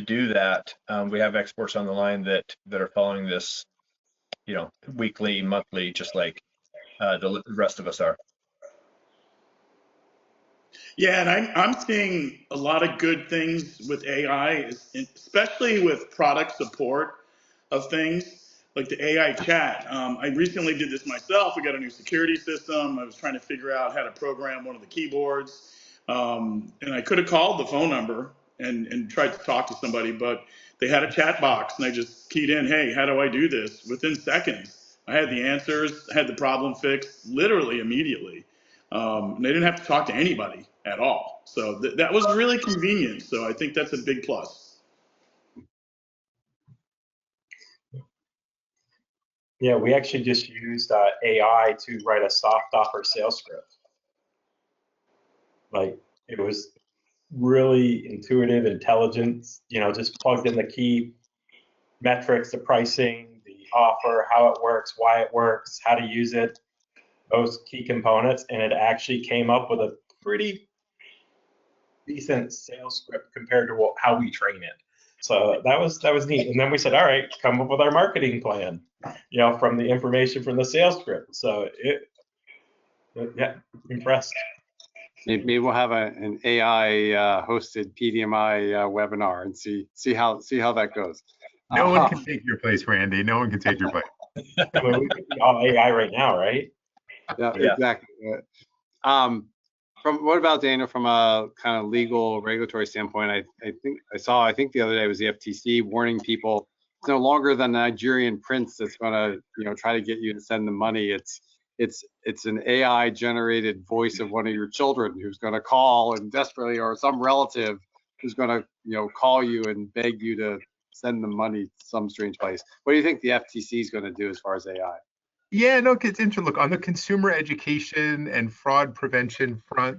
do that. We have experts on the line that are following this, weekly, monthly, just like the rest of us are. Yeah, and I'm seeing a lot of good things with AI, especially with product support of things like the AI chat. I recently did this myself. We got a new security system. I was trying to figure out how to program one of the keyboards, and I could have called the phone number and tried to talk to somebody, but they had a chat box, and I just keyed in, "Hey, how do I do this?" Within seconds, I had the answers, I had the problem fixed, literally immediately. And they didn't have to talk to anybody at all. So that was really convenient. So I think that's a big plus. Yeah, we actually just used AI to write a soft offer sales script. Like, it was really intuitive, intelligent, just plugged in the key metrics, the pricing, the offer, how it works, why it works, how to use it, those key components, and it actually came up with a pretty decent sales script compared to how we train it. So that was neat. And then we said, all right, come up with our marketing plan, from the information from the sales script. So yeah, impressed. Maybe we'll have an AI hosted PDMI webinar and see how that goes. No one can take your place, Randy. No one can take your place. I mean, we could be all AI right now, right? Yeah, exactly. What about Daniel, from a kind of legal regulatory standpoint? I think the other day was the FTC warning people it's no longer the Nigerian prince that's going to try to get you to send them money. It's an AI generated voice of one of your children who's going to call and desperately, or some relative who's going to call you and beg you to send them money to some strange place. What do you think the FTC is going to do as far as AI? Yeah, no, it's interesting. Look, on the consumer education and fraud prevention front,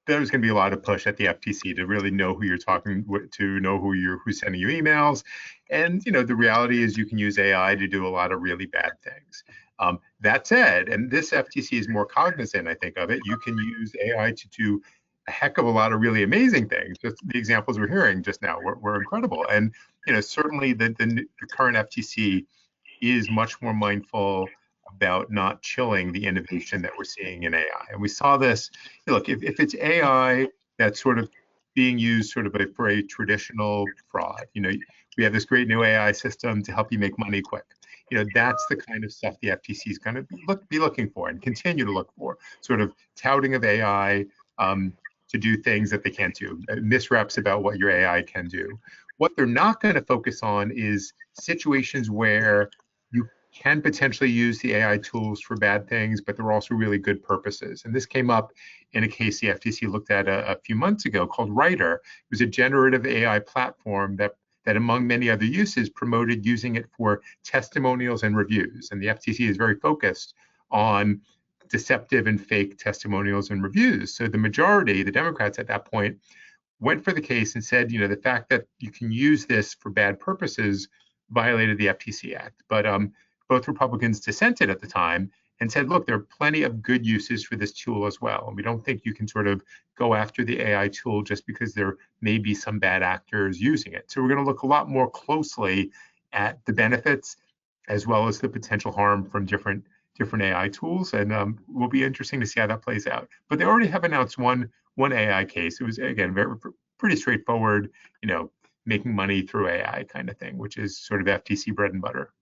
there's going to be a lot of push at the FTC to really know who you're talking to, know who's sending you emails. And, the reality is you can use AI to do a lot of really bad things. That said, and this FTC is more cognizant, I think, of it, you can use AI to do a heck of a lot of really amazing things. Just the examples we're hearing just now were incredible. And, certainly the current FTC is much more mindful about not chilling the innovation that we're seeing in AI. And we saw this, look, if it's AI that's sort of being used sort of for a traditional fraud, we have this great new AI system to help you make money quick. That's the kind of stuff the FTC is going to be looking for and continue to look for, sort of touting of AI to do things that they can't do, misreps about what your AI can do. What they're not going to focus on is situations where you can potentially use the AI tools for bad things, but they're also really good purposes. And this came up in a case the FTC looked at a few months ago called Writer. It was a generative AI platform that among many other uses promoted using it for testimonials and reviews. And the FTC is very focused on deceptive and fake testimonials and reviews. So the majority, the Democrats at that point, went for the case and said, the fact that you can use this for bad purposes violated the FTC Act. But both Republicans dissented at the time and said, look, there are plenty of good uses for this tool as well. And we don't think you can sort of go after the AI tool just because there may be some bad actors using it. So we're going to look a lot more closely at the benefits as well as the potential harm from different AI tools. And will be interesting to see how that plays out. But they already have announced one AI case. It was, again, pretty straightforward, making money through AI kind of thing, which is sort of FTC bread and butter.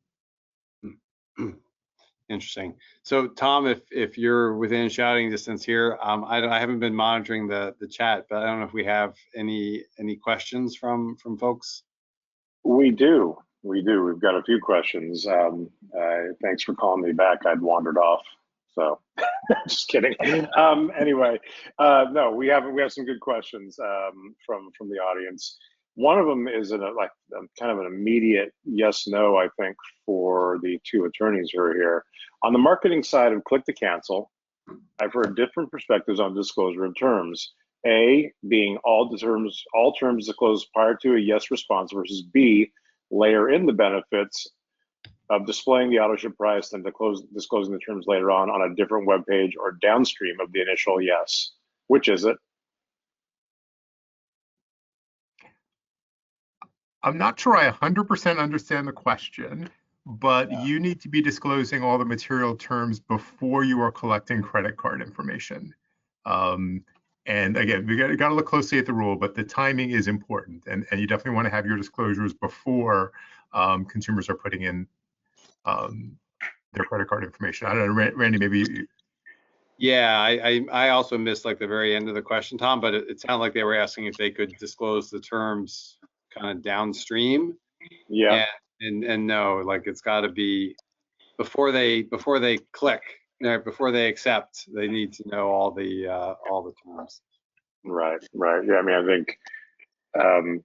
Interesting. So Tom, if you're within shouting distance here, I haven't been monitoring the chat, but I don't know if we have any questions from folks. We do. We've got a few questions. Thanks for calling me back. I'd wandered off. So just kidding. Anyway, no, we have some good questions from the audience. One of them is kind of an immediate yes, no, I think, for the two attorneys who are here. On the marketing side of click to cancel, I've heard different perspectives on disclosure of terms. A, being all terms disclosed prior to a yes response, versus B, layer in the benefits of displaying the auto ship price and disclosing the terms later on a different web page or downstream of the initial yes. Which is it? I'm not sure I 100% understand the question, but you need to be disclosing all the material terms before you are collecting credit card information. And again, we got to look closely at the rule, but the timing is important, and you definitely want to have your disclosures before consumers are putting in their credit card information. I don't know, Randy, maybe. Yeah, I also missed like the very end of the question, Tom, but it sounded like they were asking if they could disclose the terms kind of downstream. Yeah. And no, like it's got to be before they click, before they accept, they need to know all the terms. Right. Yeah, I mean, I think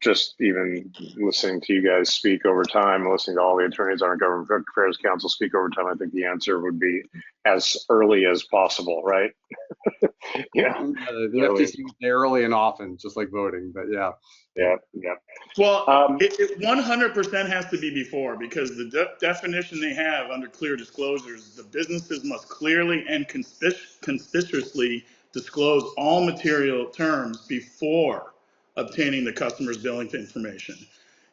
just even listening to you guys speak over time, listening to all the attorneys on our Government Affairs Council speak over time, I think the answer would be as early as possible, right? Yeah. The FTC would say early and often, just like voting, but yeah. Yeah. Well, it 100% has to be before, because the definition they have under clear disclosures, the businesses must clearly and conspicuously disclose all material terms before obtaining the customer's billing information.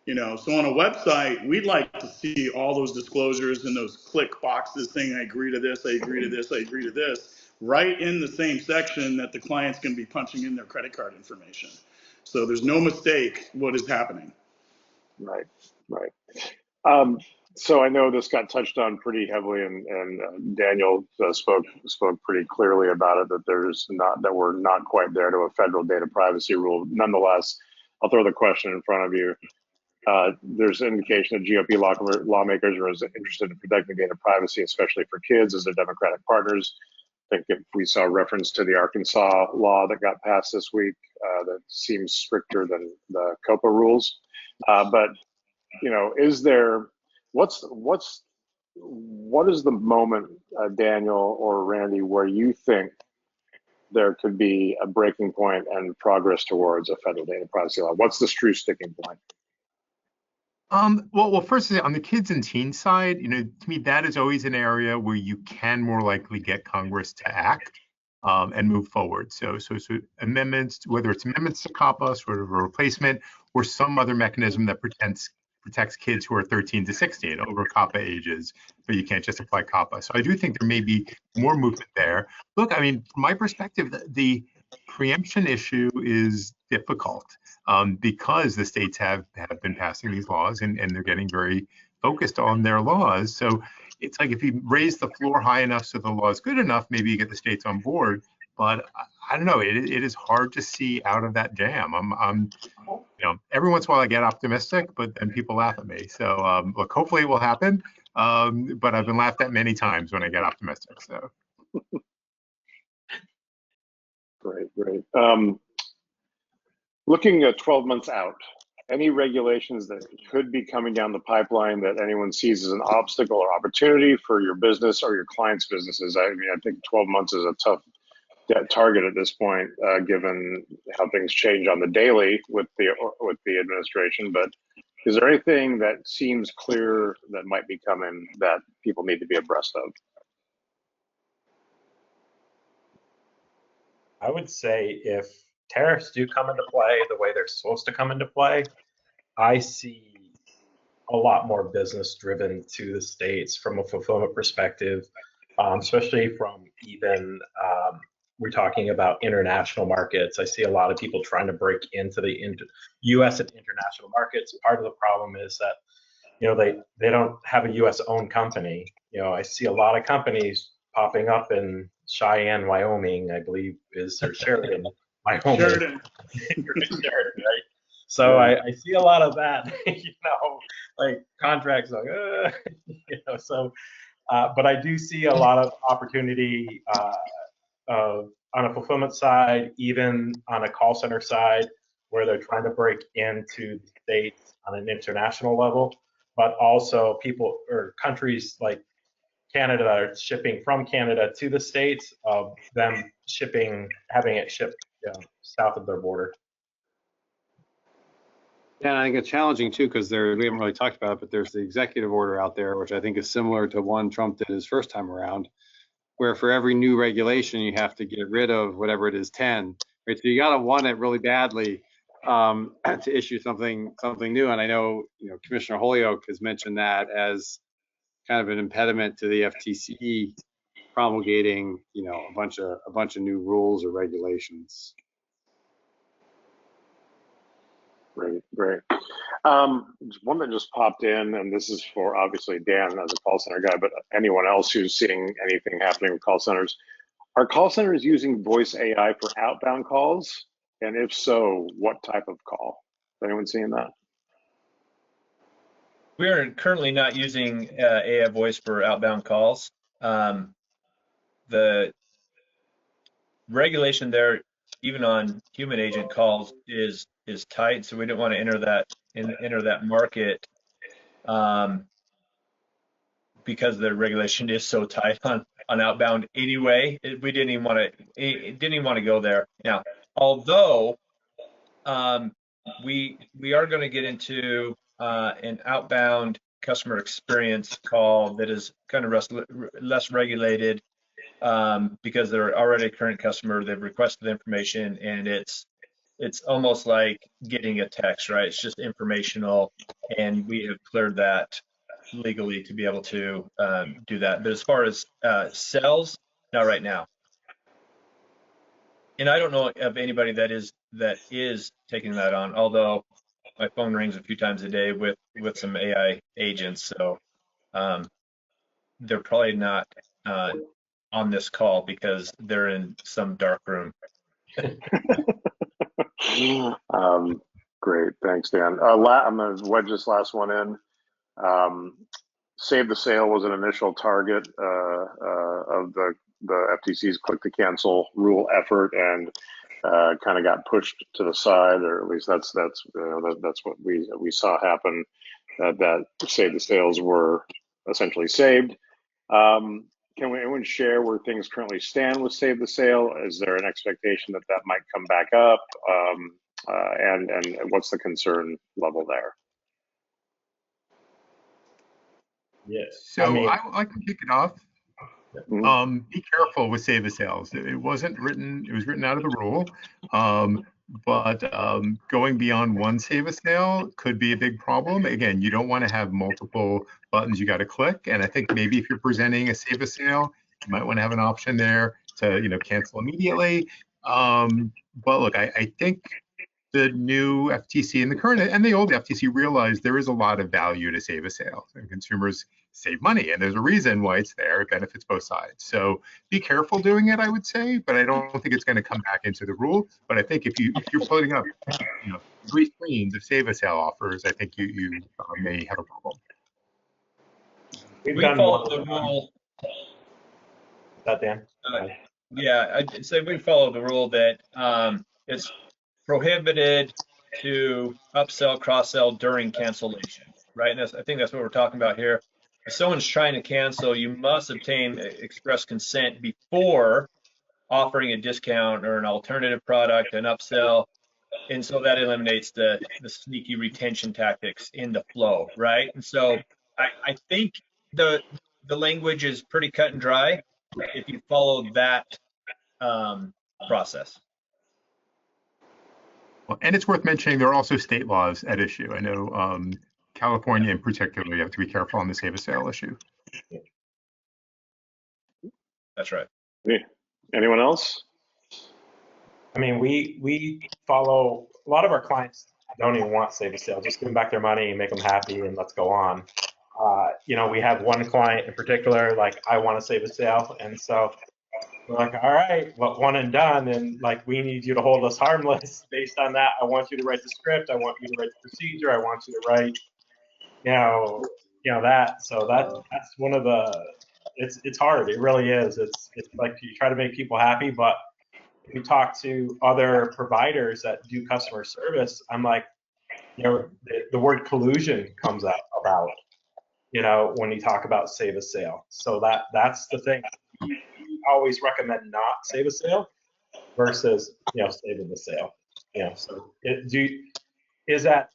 So on a website, we'd like to see all those disclosures and those click boxes saying, I agree to this, I agree to this, I agree to this, right in the same section that the client's going to be punching in their credit card information. So there's no mistake what is happening. Right. So I know this got touched on pretty heavily, and Daniel spoke pretty clearly about it, that we're not quite there to a federal data privacy rule. Nonetheless, I'll throw the question in front of you. There's an indication that GOP lawmakers are interested in protecting data privacy, especially for kids as their Democratic partners. I think if we saw reference to the Arkansas law that got passed this week, that seems stricter than the COPA rules. But what is the moment, Daniel or Randy, where you think there could be a breaking point and progress towards a federal data privacy law? What's the true sticking point? Well, first, on the kids and teen side, to me, that is always an area where you can more likely get Congress to act and move forward. So amendments, whether it's amendments to COPPA, sort of a replacement, or some other mechanism that protects kids who are 13 to 16 over COPPA ages, but you can't just apply COPPA. So I do think there may be more movement there. Look, I mean, from my perspective, the preemption issue is difficult because the states have been passing these laws and they're getting very focused on their laws. So it's like if you raise the floor high enough so the law is good enough, maybe you get the states on board. But I don't know, it is hard to see out of that jam. I'm every once in a while I get optimistic, but then people laugh at me. So look, hopefully it will happen. But I've been laughed at many times when I get optimistic. So. Great. Looking at 12 months out, any regulations that could be coming down the pipeline that anyone sees as an obstacle or opportunity for your business or your clients' businesses? I mean, I think 12 months is a tough target at this point, given how things change on the daily with the administration. But is there anything that seems clear that might be coming that people need to be abreast of? I would say if tariffs do come into play the way they're supposed to come into play, I see a lot more business driven to the states from a fulfillment perspective, especially from even we're talking about international markets. I see a lot of people trying to break into the U.S. and international markets. Part of the problem is that they don't have a U.S. owned company. I see a lot of companies popping up in Cheyenne, Wyoming, I believe is, or Sheridan, Wyoming. Sheridan. Sheridan, right? So I see a lot of that, like contracts, like, so, but I do see a lot of opportunity on a fulfillment side, even on a call center side. where they're trying to break into the States on an international level, but also people or countries like Canada that are shipping from Canada to the States, them having it shipped south of their border. Yeah, I think it's challenging too, because we haven't really talked about it, but there's the executive order out there, which I think is similar to one Trump did his first time around, where for every new regulation, you have to get rid of whatever it is, 10, right? So you got to want it really badly to issue something new. And I know, Commissioner Holyoke has mentioned that as kind of an impediment to the FTC promulgating, a bunch of new rules or regulations. Great. One that just popped in, and this is for obviously Dan as a call center guy, but anyone else who's seeing anything happening with call centers. Are call centers using voice AI for outbound calls? And if so, what type of call? Is anyone seeing that? We are currently not using AI voice for outbound calls. The regulation there, even on human agent calls, is tight, so we don't want to enter that market because the regulation is so tight on outbound anyway. We didn't even want to go there. Now, although we are going to get into an outbound customer experience call that is kind of less regulated because they're already a current customer. They've requested information, and it's almost like getting a text, right? It's just informational, and we have cleared that legally to be able to do that. But as far as sales, not right now. And I don't know of anybody that is taking that on, although my phone rings a few times a day with some AI agents. So they're probably not on this call because they're in some dark room. Great, thanks, Dan. I'm going to wedge this last one in. Save the Sale was an initial target of the FTC's click to cancel rule effort, and kind of got pushed to the side, or at least that's what we saw happen. That Save the Sales were essentially saved. Can anyone share where things currently stand with Save the Sale? Is there an expectation that might come back up? And what's the concern level there? Yes. So I can kick it off. Be careful with Save the Sales. It was written out of the rule. But going beyond one Save a Sale could be a big problem. Again, you don't want to have multiple buttons you got to click. And I think maybe if you're presenting a Save a Sale, you might want to have an option there to cancel immediately. But look, I think the new FTC and the current and the old FTC realized there is a lot of value to Save a Sale, and consumers save money, and there's a reason why it's there. It benefits both sides. So be careful doing it, I would say, but I don't think it's going to come back into the rule. But I think if you're putting up 3 screens of Save a Sale offers, I think you may have a problem. We follow the rule. Is that Dan? Yeah, I'd say we follow the rule that it's prohibited to upsell, cross-sell during cancellation, right? And I think that's what we're talking about here. If someone's trying to cancel, you must obtain express consent before offering a discount or an alternative product, an upsell. And so that eliminates the sneaky retention tactics in the flow, right? And so I think the language is pretty cut and dry if you follow that process. Well, and it's worth mentioning there are also state laws at issue. I know California in particular, you have to be careful on the Save a Sale issue. That's right. Anyone else? I mean, we follow, a lot of our clients don't even want Save a Sale. Just give them back their money and make them happy and let's go on. We have one client in particular, like, I want to Save a Sale. And so we're like, all right, well, one and done. And like, we need you to hold us harmless based on that. I want you to write the script. I want you to write the procedure. I want you to write, that. So that's one of the, it's hard. It really is. It's like you try to make people happy, but if you talk to other providers that do customer service, I'm like, the word collusion comes out about, when you talk about save a sale. So that's the thing. We always recommend not save a sale versus, saving the sale. So is that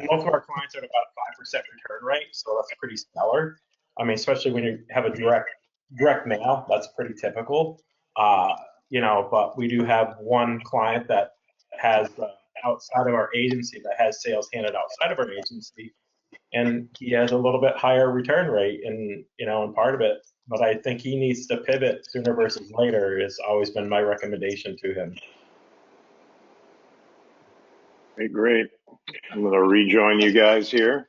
most of our clients are at about a 5% return rate, so that's pretty stellar. I mean, especially when you have a direct mail, that's pretty typical. But we do have one client that has outside of our agency that has sales handed outside of our agency, and he has a little bit higher return rate, and part of it. But I think he needs to pivot sooner versus later. Has always been my recommendation to him. Great. I'm going to rejoin you guys here.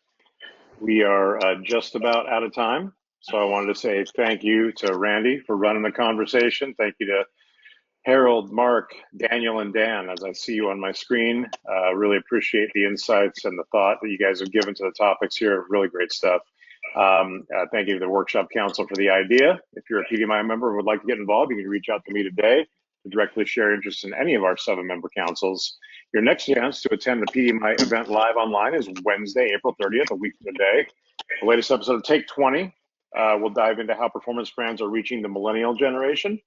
We are just about out of time. So I wanted to say thank you to Randy for running the conversation. Thank you to Harold, Mark, Daniel, and Dan, as I see you on my screen. Really appreciate the insights and the thought that you guys have given to the topics here. Really great stuff. Thank you to the Workshop Council for the idea. If you're a PDMI member and would like to get involved, you can reach out to me today to directly share interest in any of our 7 member councils. Your next chance to attend the PDMI event live online is Wednesday, April 30th, a week from today. The latest episode of Take 20 will dive into how performance brands are reaching the millennial generation.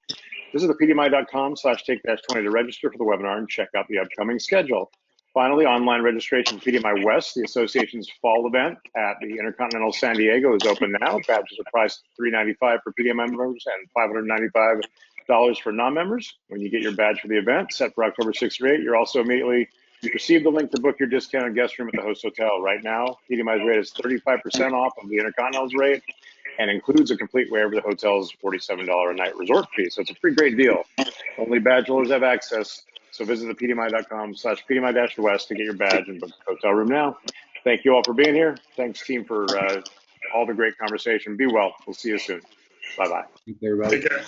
Visit thepdmi.com/take-20 to register for the webinar and check out the upcoming schedule. Finally, online registration for PDMI West, the association's fall event at the Intercontinental San Diego, is open now. Badges are priced $395 for PDMI members and $595 for non-members. When you get your badge for the event, set for October 6th or 8th, you receive the link to book your discounted guest room at the host hotel. Right now, PDMI's rate is 35% off of the Intercontinental's rate and includes a complete waiver of the hotel's $47 a night resort fee. So it's a pretty great deal. Only badge holders have access. So visit thepdmi.com/PDMI-West to get your badge and book the hotel room now. Thank you all for being here. Thanks, team, for all the great conversation. Be well. We'll see you soon. Bye-bye. Thanks, everybody. Take care.